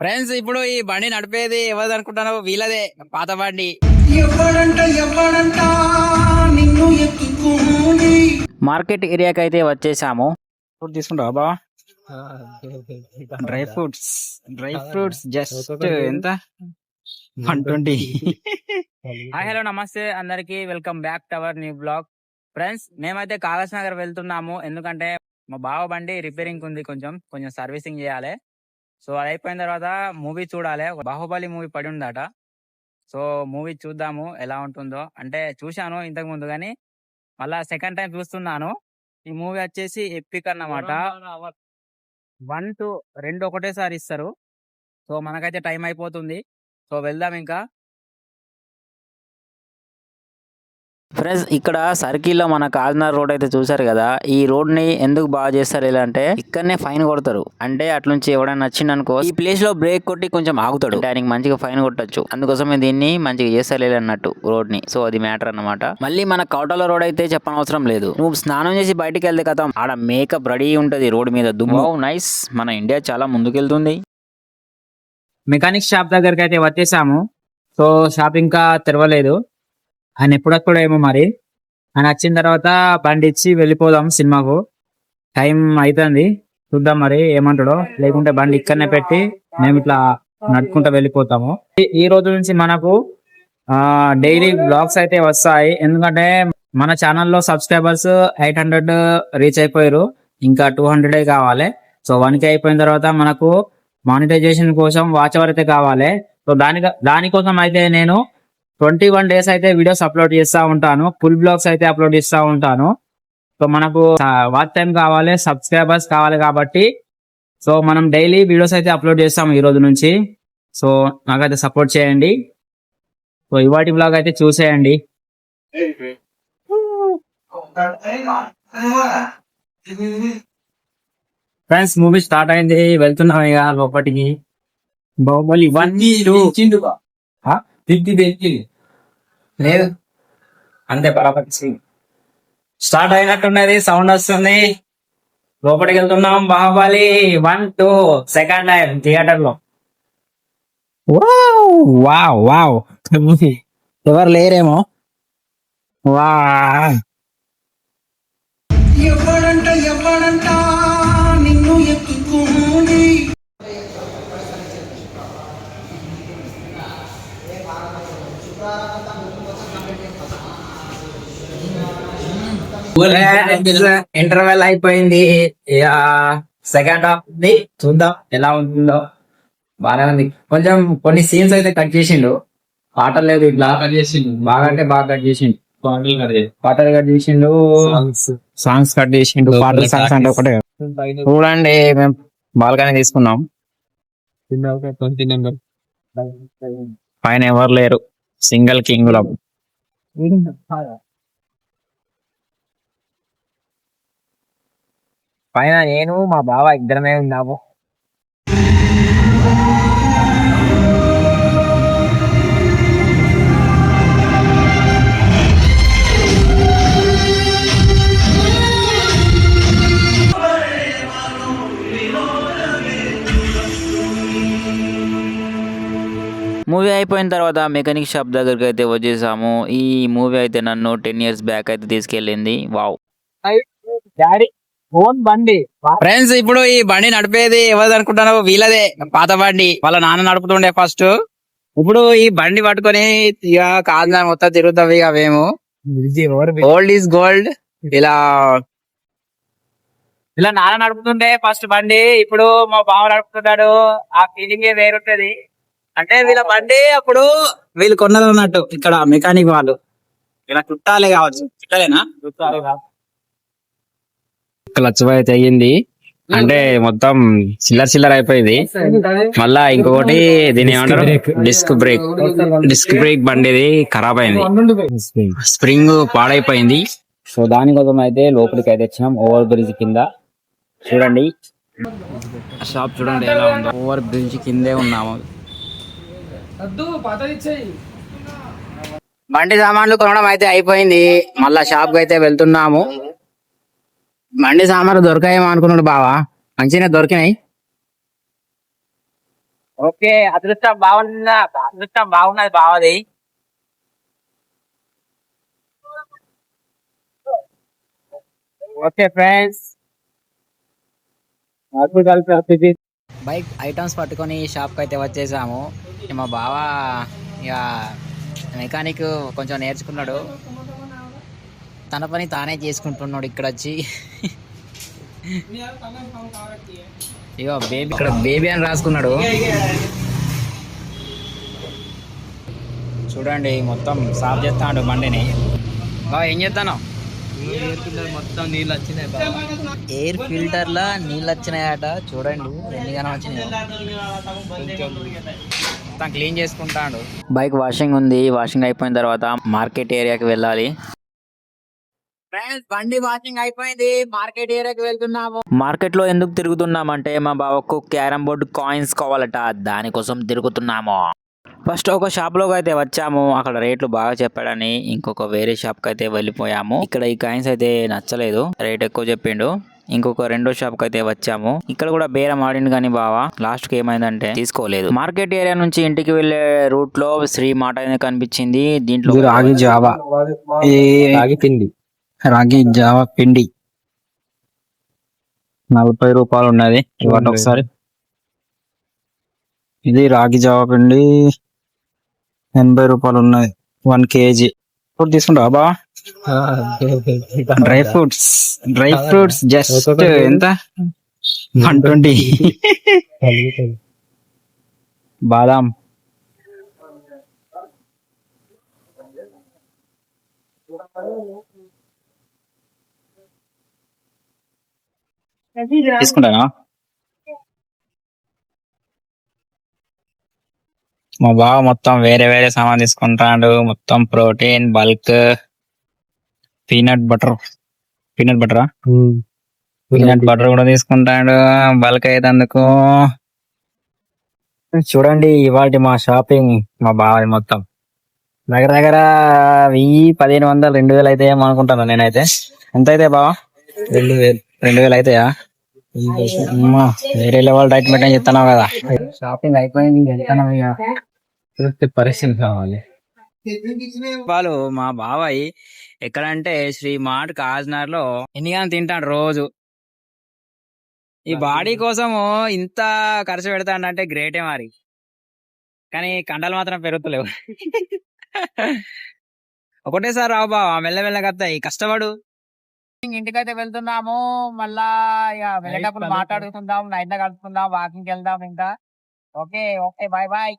Friends ఇప్పుడు ఈ బండి నడిపేది ఎవరు అనుకుంటానో వీళ్ళదే పాత బండి. మార్కెట్ ఏరియాకి అయితే వచ్చేసాము. ఫుడ్ తీసుకుంటావా బా? డ్రై ఫ్రూట్స్ జస్ట్ ఎంత 120. హాయ్ హలో నమస్తే అందరికి, welcome back to our new blog. Friends మేమైతే కాగజ్ నగర్ వెళ్తున్నాము, ఎందుకంటే మా బావ బండి రిపేరింగ్ ఉంది, కొంచెం సర్వీసింగ్ చేయాలి. సో అది అయిపోయిన తర్వాత మూవీ చూడాలి. బాహుబలి మూవీ పడి ఉందట, సో మూవీ చూద్దాము ఎలా ఉంటుందో. అంటే చూశాను ఇంతకు ముందు కానీ మళ్ళా సెకండ్ టైం చూస్తున్నాను. ఈ మూవీ వచ్చేసి ఎపిక్ అన్నమాట. 1 to 2 ఒకటేసారి ఇస్తారు. సో మనకైతే టైం అయిపోతుంది, సో వెళ్దాం ఇంకా. ఫ్రెండ్స్ ఇక్కడ సర్కిల్ లో మన కాకినాడ రోడ్ అయితే చూసారు కదా. ఈ రోడ్ ని ఎందుకు బాగా చేస్తారు ఇలా అంటే, ఇక్కడనే ఫైన్ కొడతారు. అంటే అట్లుంచి ఎవడైనా నచ్చిందనుకో ఈ ప్లేస్ లో బ్రేక్ కొట్టి కొంచెం ఆగుతాడు, ఆయనకి మంచిగా ఫైన్ కొట్టచ్చు. అందుకోసమే దీన్ని మంచిగా చేస్తారు అన్నట్టు రోడ్ ని. సో అది మ్యాటర్ అన్నమాట. మళ్ళీ మన కౌటల రోడ్ అయితే చెప్పనవసరం లేదు. నువ్వు స్నానం చేసి బయటికి వెళ్తే కదా ఆడ మేకప్ రెడీ ఉంటది రోడ్ మీద దుమ్ము. నైస్, మన ఇండియా చాలా ముందుకెళ్తుంది. మెకానిక్ షాప్ దగ్గరికి అయితే వచ్చేసాము. సో షాప్ ఇంకా తెరవలేదు, ఆయన ఎప్పుడెప్పుడేమో మరి. ఆయన వచ్చిన తర్వాత బండి ఇచ్చి వెళ్ళిపోదాం సినిమాకు. టైం అవుతుంది, చూద్దాం మరి ఏమంటాడో. లేకుంటే బండి ఇక్కడనే పెట్టి మేము ఇట్లా నడుచుకుంటూ వెళ్ళిపోతాము. ఈ రోజు నుంచి మనకు డైలీ బ్లాగ్స్ అయితే వస్తాయి, ఎందుకంటే మన ఛానల్లో సబ్స్క్రైబర్స్ 800 రీచ్ అయిపోయారు. ఇంకా 200 కావాలి. సో 1K అయిపోయిన తర్వాత మనకు మానిటైజేషన్ కోసం వాచ్ అవర్ అయితే కావాలి. సో దానికోసం అయితే నేను 21 days అయితే వీడియోస్ అప్లోడ్ చేస్తూ ఉంటాను. ఫుల్ బ్లాగ్స్ అయితే అప్లోడ్ చేస్తూ ఉంటాను. సో మనకు వాచ్ టైం కావాలి, సబ్స్క్రైబర్స్ కావాలి కాబట్టి సో మనం డైలీ వీడియోస్ అయితే అప్లోడ్ చేస్తాము ఈ రోజు నుంచి. సో నాకైతే సపోర్ట్ చేయండి. సో ఇవాటి బ్లాగ్ అయితే చూసేయండి. ఫ్రెండ్స్ మూవీ స్టార్ట్ అయింది, వెళ్తున్నాం ఇక లోపటికి. బాహుబలి 1, 2 లేదు అంతే, బరాబర్ స్టార్ట్ అయినట్టున్నది, సౌండ్ వస్తుంది. లోపలికి వెళ్తున్నాం. బాహుబలి 1, 2 సెకండ్ టైం థియేటర్ లో. వావ్ వావ్, ఎవరు లేరేమో. వా ఎవడంట నిన్ను ఎత్తుకోని. ఇంటర్వెల్ అయిపోయింది, సెకండ్ హాఫ్ ది చూద్దాం ఎలా ఉంటుందో. బాగానే ఉంది. కొంచెం కొన్ని సీన్స్ అయితే కట్ చేసిండు, పాటలు లేదు ఇట్లా బాగా అంటే బాగా కట్ చేసిండు. పాటలు కట్ చేసిండు, సాంగ్స్ కట్ చేసిండు. పాటలు సాంగ్స్ అంటే ఒకటే. చూడండి మేము బాల్కనీ తీసుకున్నాం, పైన ఎవరు లేరు, సింగిల్ కింగ్ లో. పైన నేను మా బావ ఇద్దరమే ఉన్నాము. మూవీ అయిపోయిన తర్వాత మెకానిక్ షాప్ దగ్గరికి అయితే వచ్చేసాము. ఈ మూవీ అయితే నన్ను 10 years బ్యాక్ అయితే తీసుకెళ్ళింది. వావ్, డాడీ ఓన్ బండి. ఫ్రెండ్స్ ఇప్పుడు ఈ బండి నడిపేది ఎవరు అనుకుంటానో వీళ్ళదే పాత బండి. వాళ్ళ నాన్న నడుపుతుండే ఫస్ట్. ఇప్పుడు ఈ బండి పట్టుకొని ఇక కాదు మొత్తం తిరుగుతాం ఇక మేము. Old is gold. ఇలా నాన్న నడుపుతుండే ఫస్ట్ బండి, ఇప్పుడు మా బావ నడుపుతున్నాడు. ఆ ఫీలింగే వేరుంటది. అంటే వీళ్ళ బండి అప్పుడు వీళ్ళు కొన్నది అన్నట్టు. ఇక్కడ మెకానిక్ వాళ్ళు ఇలా చుట్టాలే కావచ్చు. చుట్టాలేనా? క్లచ్ అయితే అయ్యింది, అంటే మొత్తం చిల్లర అయిపోయింది. మళ్ళా ఇంకొకటి దీని ఏమంటారు, డిస్క్ బ్రేక్ బండిది ఖరాబ్ అయింది, స్ప్రింగ్ పాడైపోయింది. సో దానికోసం అయితే లోపలికి అయితే వచ్చినాం, ఓవర్ బ్రిడ్జ్ కింద. చూడండి షాప్ చూడండి ఎలా ఉందో. ఓవర్ బ్రిడ్జ్ కిందే ఉన్నాము. బండి సామాన్లు కొనడం అయితే అయిపోయింది, మళ్ళా షాప్ కి అయితే వెళ్తున్నాము. బండి సామాన్లు దొరకాయేమో అనుకున్నాడు బావా, మంచిగా దొరికినాయి. ఓకే, అదృష్టం బాగుందా? అదృష్టం బాగున్నది బావది. ఓకే ఫ్రెండ్స్, బైక్ ఐటమ్స్ పట్టుకొని షాప్కి అయితే వచ్చేసాము. మా బావ ఇక మెకానిక్ కొంచెం నేర్చుకున్నాడు, తన పని తానే చేసుకుంటున్నాడు ఇక్కడ వచ్చి. ఇగో బేబీ, ఇక్కడ బేబీ అని రాసుకున్నాడు. చూడండి మొత్తం సాఫ్ చేస్తాడు బండిని. బావ ఏం చేస్తాను? మొత్తం నీళ్ళు వచ్చినాయి బాబా. ఎయిర్ ఫిల్టర్ లా నీళ్ళు వచ్చినాయట, చూడండి ఎన్ని గనం వచ్చినాయి. మొత్తం క్లీన్ చేసుకుంటాడు. బైక్ వాషింగ్ ఉంది, వాషింగ్ అయిపోయిన తర్వాత మార్కెట్ ఏరియాకి వెళ్ళాలి. ఫ్రెండ్స్, బండి వాషింగ్ అయిపోయింది, మార్కెట్ ఏరియాకి వెళ్తున్నాము. మార్కెట్ లో ఎందుకు తిరుగుతున్నామంటే మా బావకు క్యారమ్ బోర్డు కాయిన్స్ కావాలట, దానికోసం తిరుగుతున్నాము. ఫస్ట్ ఒక షాప్ లోకి అయితే వచ్చాము, అక్కడ రేట్లు బాగా చెప్పాడని ఇంకొక వేరే షాప్ కి అయితే వెళ్ళిపోయాము. ఇక్కడ ఈ కాయిన్స్ అయితే నచ్చలేదు, రేట్ ఎక్కువ చెప్పిండు. ఇంకొక రెండో షాప్ కి అయితే వచ్చాము, ఇక్కడ కూడా బేరం ఆడిండు కానీ బావా లాస్ట్ కి ఏమైందంటే తీసుకోలేదు. మార్కెట్ ఏరియా నుంచి ఇంటికి వెళ్లే రూట్ లో శ్రీ మాట అనేది కనిపించింది. దీంట్లో రాగి జావా, రాగి పిండి, రాగి జావా పిండి 40 రూపాయలు ఉన్నది. ఇవ్వండి ఒకసారి. ఇది రాగి జావా పిండి 80 రూపాయలు ఉన్నది, 1 kg. ఇప్పుడు తీసుకుంటా బా. డ్రై ఫ్రూట్స్ జస్ట్ ఎంత 120. బాదాం, తీసుకుంటానా? మా బావ మొత్తం వేరే వేరే సామాన్ తీసుకుంటాడు. మొత్తం ప్రోటీన్, బల్క్, పీనట్ బటరా, పీనట్ బటర్ కూడా తీసుకుంటాడు బల్క్ అయితే అందుకు. చూడండి ఇవాళ మా షాపింగ్, మా బావ మొత్తం దగ్గర దగ్గర 1000, 1500, 2000 అయితే అనుకుంటాను నేనైతే. ఎంత అయితే బావ? 2000 అవుతాయా? అమ్మా, వేరే లెవెల్ డైట్ మెయింటైన్ చేస్తున్నావు కదా. షాపింగ్ అయిపోయింది, వెళ్తాను ఇక పరిస్థితి కావాలి. వాళ్ళు మా బాబాయ్ ఎక్కడంటే శ్రీ మార్ట్ కాజ్నగర్ లో ఎన్నిగానో తింటాడు రోజు. ఈ బాడీ కోసము ఇంత ఖర్చు పెడతాడంటే గ్రేటే మరి, కానీ కండలు మాత్రం పెరుగుతలేవు. ఒకటేసారి రావు బావా, మెల్లమెల్లగా వస్తాయి, కష్టపడు. ఇంటికైతే వెళ్తున్నాము, మళ్ళా ఇక వెళ్ళేటప్పుడు మాట్లాడుకుందాం, నైట్ కలుసుకుందాం, వాకింగ్ వెళ్దాం ఇంకా. Okay okay, bye bye.